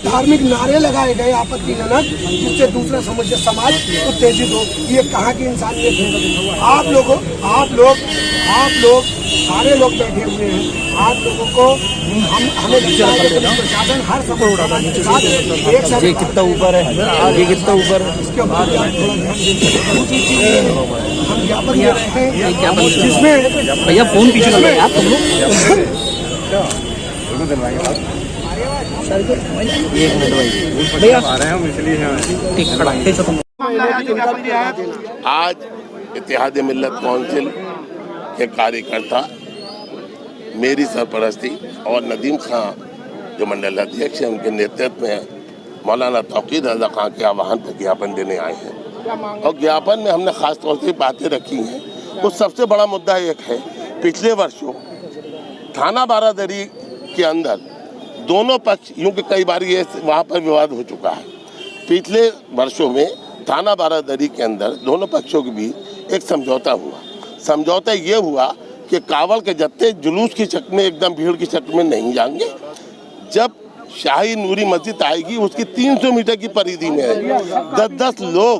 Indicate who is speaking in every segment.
Speaker 1: धार्मिक नारे लगाए गए आपत्तिजनक, जिससे दूसरा समाज उत्तेजित हो। ये कहाँ की इंसानियत है? आप लोग सारे लोग बैठे हुए हैं। आप लोगों को हमें प्रशासन हर समय
Speaker 2: ये कितना ऊपर है, ये कितना ऊपर है,
Speaker 1: इसके ऊपर हम ज्ञापन दे रहे हैं, जिसमें
Speaker 2: भैया फोन पीछे लगा यार तुम लोग। एक मिनट भाई, भैया आ रहे हैं हम इसलिए
Speaker 3: आज इत्तेहाद मिल्लत काउंसिल के कार्यकर्ता मेरी सरपरस्ती और नदीम खां जो मंडल अध्यक्ष हैं उनके नेतृत्व में मौलाना तौकीर रज़ा खां के आह्वान पर ज्ञापन देने आए हैं। और ज्ञापन में हमने खास तौर से बातें रखी हैं। तो सबसे बड़ा मुद्दा एक है, पिछले वर्षों थाना बारादरी के अंदर दोनों पक्ष, यूँ कई बार ये वहाँ पर विवाद हो चुका है, पिछले वर्षों में थाना बारादरी के अंदर दोनों पक्षों के बीच एक समझौता हुआ। समझौता ये हुआ कि कावड़ के जत्थे जुलूस की शक्ल में, एकदम भीड़ की शक्ल में नहीं जाएंगे। जब शाही नूरी मस्जिद आएगी उसकी 300 मीटर की परिधि में 10-10 लोग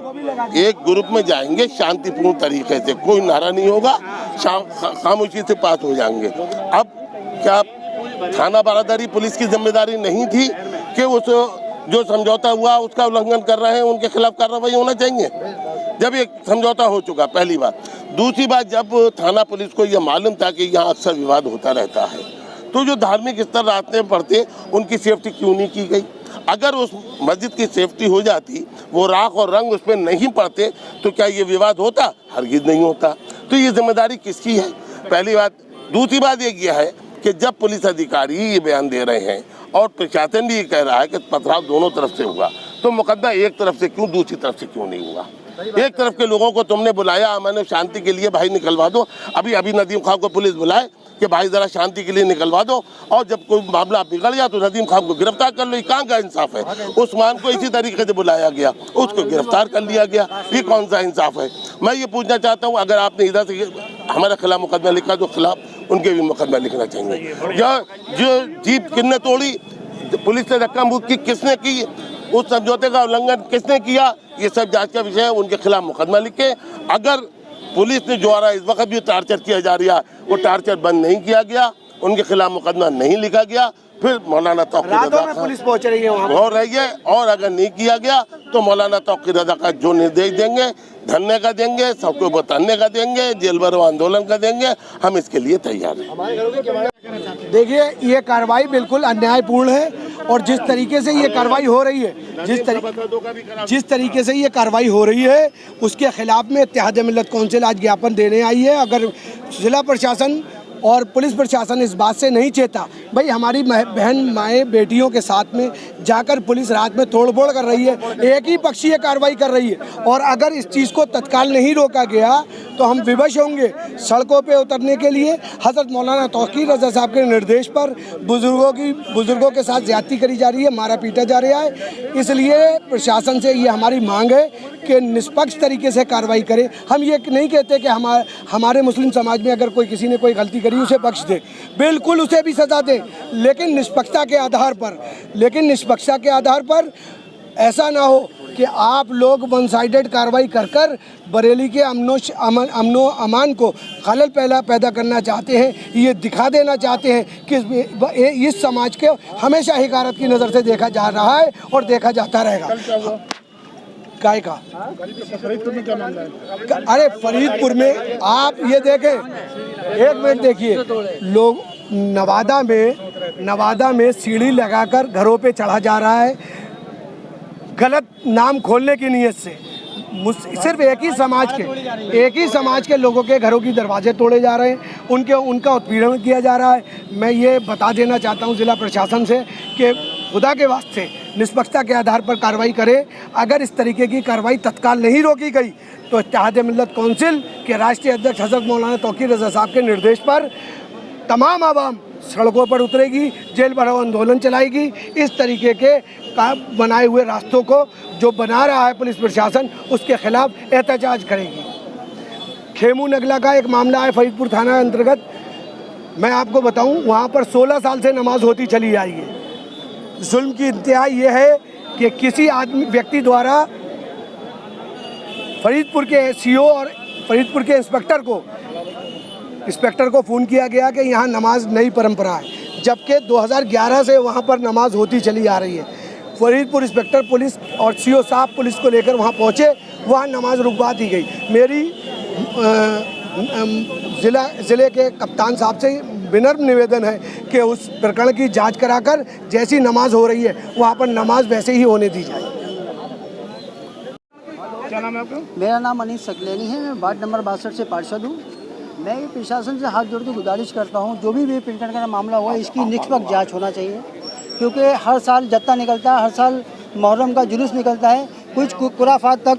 Speaker 3: एक ग्रुप में जाएंगे, शांतिपूर्ण तरीके से, कोई नारा नहीं होगा, खामोशी से पास हो जाएंगे। अब क्या थाना बारादरी पुलिस की जिम्मेदारी नहीं थी कि उस जो समझौता हुआ उसका उल्लंघन कर रहे हैं उनके खिलाफ कार्रवाई होना चाहिए? जब एक समझौता हो चुका, पहली बात। दूसरी बात, जब थाना पुलिस को यह मालूम था कि यहाँ अक्सर विवाद होता रहता है, तो जो धार्मिक स्थल रास्ते में पड़ते उनकी सेफ्टी क्यों नहीं की गई? अगर उस मस्जिद की सेफ्टी हो जाती, वो राख और रंग उस पर नहीं पड़ते, तो क्या ये विवाद होता? हरगिज नहीं होता। तो ये जिम्मेदारी किसकी है? पहली बात। दूसरी बात ये है कि जब पुलिस अधिकारी ये बयान दे रहे हैं और प्रशासन भी ये कह रहा है कि पथराव दोनों तरफ से हुआ, तो मुकदमा एक तरफ से क्यों, दूसरी तरफ से क्यों नहीं हुआ? एक तरफ के लोगों को तुमने बुलाया, मैंने शांति के लिए भाई निकलवा दो, अभी नदीम खां को पुलिस बुलाए कि भाई जरा शांति के लिए निकलवा दो, और जब कोई मामला बिगड़ गया तो नदीम खां को गिरफ्तार कर लो। ये कहाँ का इंसाफ है? उस्मान को इसी तरीके से बुलाया गया, उसको गिरफ्तार कर लिया गया, ये कौन सा इंसाफ है? मैं ये पूछना चाहता हूँ, अगर आपने इधर से हमारे खिलाफ मुकदमा लिखा तो खिलाफ उनके भी मुकदमा लिखना चाहिए। जो जीप किसने तोड़ी, पुलिस से धक्का मुक्की किसने की, उस समझौते का उल्लंघन किसने किया, ये सब जांच का विषय है। उनके खिलाफ मुकदमा लिखे। अगर पुलिस ने जो आ रहा है इस वक्त भी टार्चर किया जा रहा है, वो टार्चर बंद नहीं किया गया, उनके खिलाफ मुकदमा नहीं लिखा गया, फिर मौलाना तौकीर रज़ा खां
Speaker 1: पुलिस पहुंच रही है वहाँ
Speaker 3: हो रही है। और अगर नहीं किया गया तो मौलाना तौकीर रज़ा खां जो निर्देश देंगे, धरने का देंगे, सबको बताने का देंगे, जेल भरो आंदोलन का देंगे, हम इसके लिए तैयार हैं।
Speaker 1: देखिए, ये कार्रवाई बिल्कुल अन्यायपूर्ण है, और जिस तरीके से ये कार्रवाई हो रही है, जिस तरीके से ये कार्रवाई हो रही है, उसके खिलाफ में इत्तेहाद मिल्लत काउंसिल आज ज्ञापन देने आई है। अगर जिला प्रशासन और पुलिस प्रशासन इस बात से नहीं चेता, भाई हमारी बहन माएँ बेटियों के साथ में जाकर पुलिस रात में तोड़फोड़ कर रही है, एक ही पक्षीय कार्रवाई कर रही है, और अगर इस चीज़ को तत्काल नहीं रोका गया तो हम विवश होंगे सड़कों पे उतरने के लिए। हज़रत मौलाना तौकीर रज़ा साहब के निर्देश पर बुज़ुर्गों के साथ ज़्यादती करी जा रही है, मारा पीटा जा रहा है। इसलिए प्रशासन से ये हमारी मांग है कि निष्पक्ष तरीके से कार्रवाई करे। हम ये नहीं कहते कि हमारे मुस्लिम समाज में अगर कोई किसी ने कोई गलती करी उसे बख्श दे, बिल्कुल उसे भी सज़ा दे, लेकिन निष्पक्षता के आधार पर ऐसा ना हो कि आप लोग वन साइडेड कार्रवाई कर बरेली के अमनो अमान को खलल पैदा करना चाहते हैं। ये दिखा देना चाहते हैं कि इस समाज के हमेशा हिकारत की नज़र से देखा जा रहा है और देखा जाता रहेगा। काय का फरीदपुर में क्या मामला है? अरे फरीदपुर में आप ये देखें, एक मिनट देखिए, लोग नवादा में सीढ़ी लगाकर घरों पे चढ़ा जा रहा है, गलत नाम खोलने की नीयत से। सिर्फ एक ही समाज के लोगों के घरों की दरवाजे तोड़े जा रहे हैं, उनका उत्पीड़न किया जा रहा है। मैं ये बता देना चाहता हूँ जिला प्रशासन से कि खुदा के वास्ते निष्पक्षता के आधार पर कार्रवाई करे। अगर इस तरीके की कार्रवाई तत्काल नहीं रोकी गई तो इत्तेहाद मिल्लत कौंसिल के राष्ट्रीय अध्यक्ष हज़रत मौलाना तौक़ीर रज़ा साहब के निर्देश पर तमाम आवाम सड़कों पर उतरेगी, जेल भरो आंदोलन चलाएगी। इस तरीके के बनाए हुए रास्तों को जो बना रहा है पुलिस प्रशासन, उसके खिलाफ एहतजाज करेगी। खेमू नगला का एक मामला है फरीदपुर थाना अंतर्गत। मैं आपको बताऊं, वहाँ पर 16 साल से नमाज होती चली आई है। जुल्म की इंतहा ये है कि किसी व्यक्ति द्वारा फरीदपुर के सीओ और फरीदपुर के इंस्पेक्टर को फ़ोन किया गया कि यहाँ नमाज नई परंपरा है, जबकि 2011 से वहाँ पर नमाज होती चली आ रही है। फरीदपुर इंस्पेक्टर पुलिस और सीओ साहब पुलिस को लेकर वहाँ पहुँचे, वहाँ नमाज रुकवा दी गई। मेरी ज़िले के कप्तान साहब से विनम्र निवेदन है कि उस प्रकरण की जांच कराकर जैसी नमाज हो रही है वहाँ पर नमाज वैसे ही होने दी जाए।
Speaker 4: क्या नाम है आपका?
Speaker 5: मेरा नाम अनीस सकलेनी है। मैं वार्ड नंबर 62 से पार्षद हूँ। मैं ये प्रशासन से हाथ जोड़ के गुजारिश करता हूँ, जो भी पिंटन का मामला हुआ इसकी निष्पक्ष जांच होना चाहिए, क्योंकि हर साल जत्था निकलता है, हर साल मुहर्रम का जुलूस निकलता है, कुछ खुराफात तक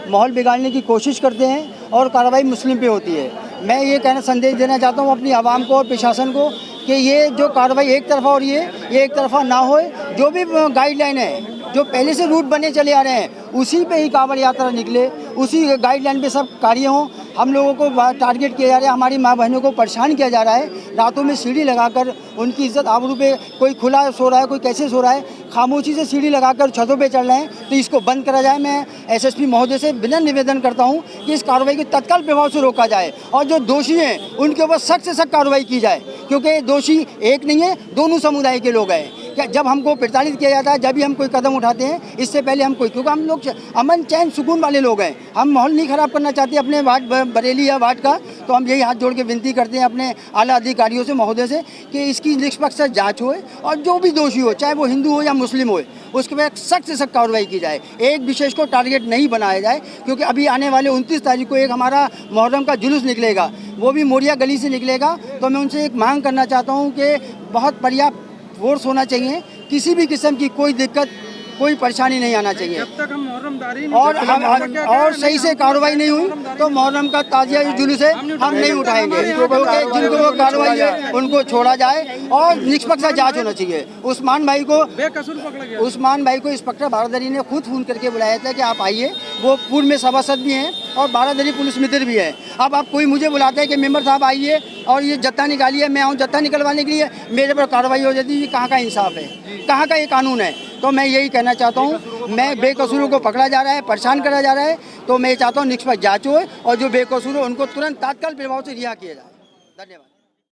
Speaker 5: माहौल बिगाड़ने की कोशिश करते हैं और कार्रवाई मुस्लिम पे होती है। मैं ये कहना संदेश देना चाहता हूँ अपनी आवाम को और प्रशासन को कि ये जो कार्रवाई एक तरफा हो रही है, ये एक तरफा ना होए। जो भी गाइडलाइन है, जो पहले से रूट बने चले आ रहे हैं, उसी पे ही कांवड़ यात्रा निकले, उसी गाइडलाइन पे सब कार्य हों। हम लोगों को टारगेट किया जा रहा है, हमारी माँ बहनों को परेशान किया जा रहा है। रातों में सीढ़ी लगाकर उनकी इज्जत आबरू पे, कोई खुला सो रहा है, कोई कैसे सो रहा है, खामोशी से सीढ़ी लगाकर छतों पे चढ़ रहे हैं, तो इसको बंद करा जाए। मैं एसएसपी महोदय से विनम्र निवेदन करता हूँ कि इस कार्रवाई को तत्काल प्रभाव से रोका जाए और जो दोषी हैं उनके ऊपर सख्त से सख्त कार्रवाई की जाए, क्योंकि दोषी एक नहीं है, दोनों समुदाय के लोग हैं। क्या जब हमको प्रताड़ित किया जाता है, जब भी हम कोई कदम उठाते हैं, इससे पहले हम कोई, क्योंकि हम लोग अमन चैन सुकून वाले लोग हैं, हम माहौल नहीं ख़राब करना चाहते अपने वार्ड बरेली या वार्ड का। तो हम यही हाथ जोड़ के विनती करते हैं अपने आला अधिकारियों से, महोदय से, कि इसकी निष्पक्ष जांच होए और जो भी दोषी हो, चाहे वो हिंदू हो या मुस्लिम हो, उसके बाद सख्त से सख्त कार्रवाई की जाए। एक विशेष को टारगेट नहीं बनाया जाए, क्योंकि अभी आने वाले 29 तारीख को एक हमारा मुहर्रम का जुलूस निकलेगा, वो भी मोरिया गली से निकलेगा। तो मैं उनसे एक मांग करना चाहता हूँ कि बहुत पर्याप्त फोर्स होना चाहिए, किसी भी किस्म की कोई दिक्कत, कोई परेशानी नहीं आना चाहिए।
Speaker 4: जब तक हम मुहर्रमदारी
Speaker 5: और सही से कार्रवाई नहीं हुई तो मुहर्रम का ताजिया जुलूस है हम नहीं उठाएंगे, क्योंकि जिनको वो कार्रवाई है उनको छोड़ा जाए और निष्पक्ष जांच होना चाहिए। उस्मान भाई को
Speaker 4: बेकसूर पकड़ा गया।
Speaker 5: उस्मान भाई को इंस्पेक्टर बारादरी ने खुद फ़ोन करके बुलाया था कि आप आइए। वो पूर्व में सभासद भी हैं और बारादरी पुलिस मित्र भी है। अब आप कोई मुझे बुलाता है कि मेंबर साहब आइए और ये जत्था निकालिए, मैं आऊँ जत्था निकलवाने के लिए, मेरे पर कार्रवाई हो जाती है। कहाँ का इंसाफ है, कहाँ का ये कानून है? तो मैं यही कहना चाहता हूँ, मैं बेकसूरों को पकड़ा जा रहा है, परेशान करा जा रहा है, तो मैं चाहता हूँ निष्पक्ष जांच हो और जो बेकसूर हो उनको तुरंत तात्काल प्रभाव से रिहा किया जाए। धन्यवाद।